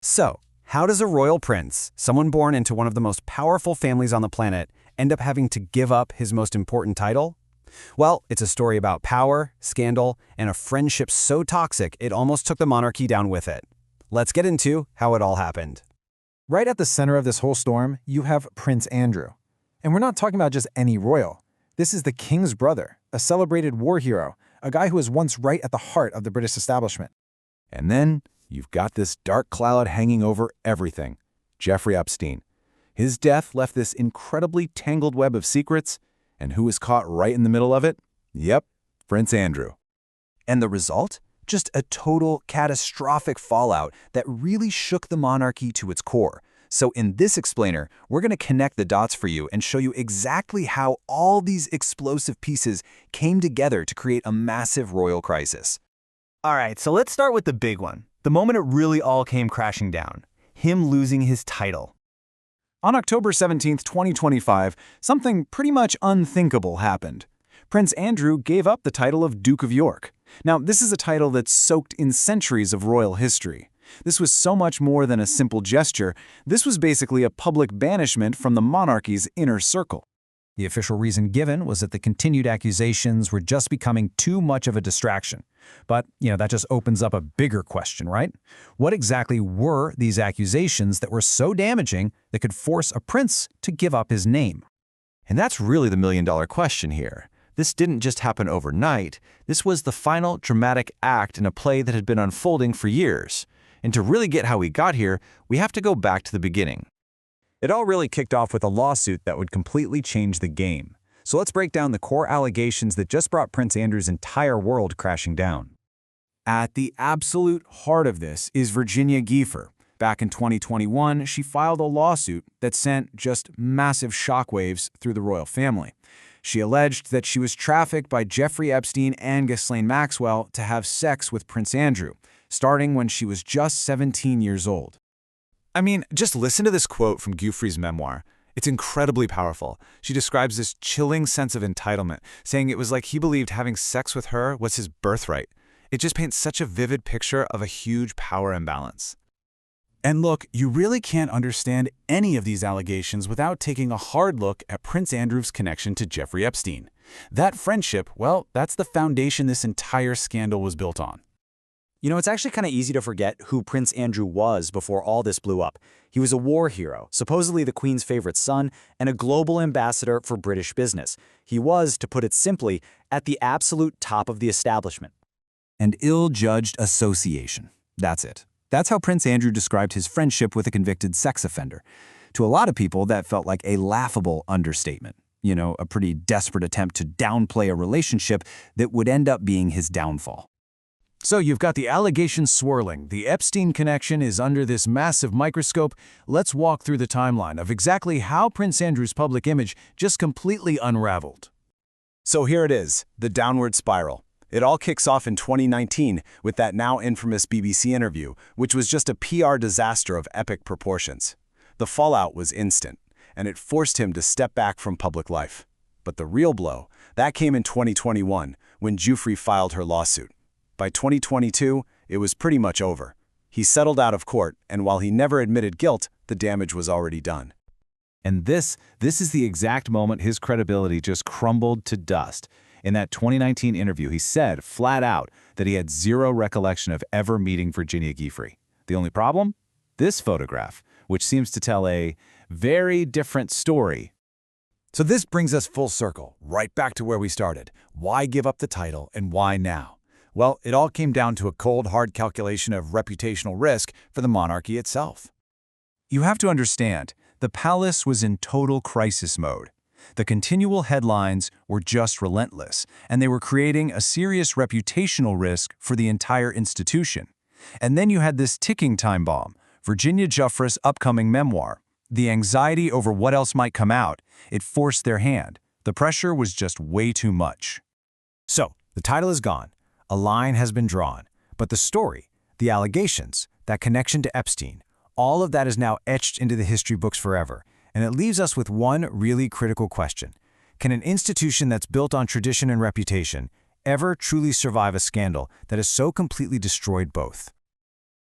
So, how does a royal prince, someone born into one of the most powerful families on the planet, end up having to give up his most important title? Well, it's a story about power, scandal, and a friendship so toxic it almost took the monarchy down with it. Let's get into how it all happened. Right at the center of this whole storm, you have Prince Andrew. And we're not talking about just any royal. This is the king's brother, a celebrated war hero, a guy who was once right at the heart of the British establishment. And then you've got this dark cloud hanging over everything, Jeffrey Epstein. His death left this incredibly tangled web of secrets, and who was caught right in the middle of it? Yep, Prince Andrew. And the result? Just a total catastrophic fallout that really shook the monarchy to its core. So in this explainer, we're going to connect the dots for you and show you exactly how all these explosive pieces came together to create a massive royal crisis. All right, so let's start with the big one. The moment it really all came crashing down. Him losing his title. On October 17, 2025, something pretty much unthinkable happened. Prince Andrew gave up the title of Duke of York. Now, this is a title that's soaked in centuries of royal history. This was so much more than a simple gesture. This was basically a public banishment from the monarchy's inner circle. The official reason given was that the continued accusations were just becoming too much of a distraction. But, that just opens up a bigger question, right? What exactly were these accusations that were so damaging that could force a prince to give up his name? And that's really the million-dollar question here. This didn't just happen overnight. This was the final dramatic act in a play that had been unfolding for years. And to really get how we got here, we have to go back to the beginning. It all really kicked off with a lawsuit that would completely change the game. So let's break down the core allegations that just brought Prince Andrew's entire world crashing down. At the absolute heart of this is Virginia Gefer. Back in 2021, she filed a lawsuit that sent just massive shockwaves through the royal family. She alleged that she was trafficked by Jeffrey Epstein and Ghislaine Maxwell to have sex with Prince Andrew, starting when she was just 17 years old. I mean, just listen to this quote from Geoffrey's memoir. It's incredibly powerful. She describes this chilling sense of entitlement, saying it was like he believed having sex with her was his birthright. It just paints such a vivid picture of a huge power imbalance. And look, you really can't understand any of these allegations without taking a hard look at Prince Andrew's connection to Jeffrey Epstein. That friendship, well, that's the foundation this entire scandal was built on. It's actually kind of easy to forget who Prince Andrew was before all this blew up. He was a war hero, supposedly the Queen's favorite son, and a global ambassador for British business. He was, to put it simply, at the absolute top of the establishment. An ill-judged association. That's it. That's how Prince Andrew described his friendship with a convicted sex offender. To a lot of people, that felt like a laughable understatement. A pretty desperate attempt to downplay a relationship that would end up being his downfall. So you've got the allegations swirling. The Epstein connection is under this massive microscope. Let's walk through the timeline of exactly how Prince Andrew's public image just completely unraveled. So here it is, the downward spiral. It all kicks off in 2019 with that now infamous BBC interview, which was just a PR disaster of epic proportions. The fallout was instant, and it forced him to step back from public life. But the real blow, that came in 2021 when Geoffrey filed her lawsuit. By 2022, it was pretty much over. He settled out of court, and while he never admitted guilt, the damage was already done. And this is the exact moment his credibility just crumbled to dust. In that 2019 interview, he said flat out that he had zero recollection of ever meeting Virginia Gefer. The only problem? This photograph, which seems to tell a very different story. So this brings us full circle, right back to where we started. Why give up the title, and why now? Well, it all came down to a cold, hard calculation of reputational risk for the monarchy itself. You have to understand, the palace was in total crisis mode. The continual headlines were just relentless, and they were creating a serious reputational risk for the entire institution. And then you had this ticking time bomb, Virginia Gefer's upcoming memoir. The anxiety over what else might come out, it forced their hand. The pressure was just way too much. So, the title is gone. A line has been drawn. But the story, the allegations, that connection to Epstein, all of that is now etched into the history books forever. And it leaves us with one really critical question. Can an institution that's built on tradition and reputation ever truly survive a scandal that has so completely destroyed both?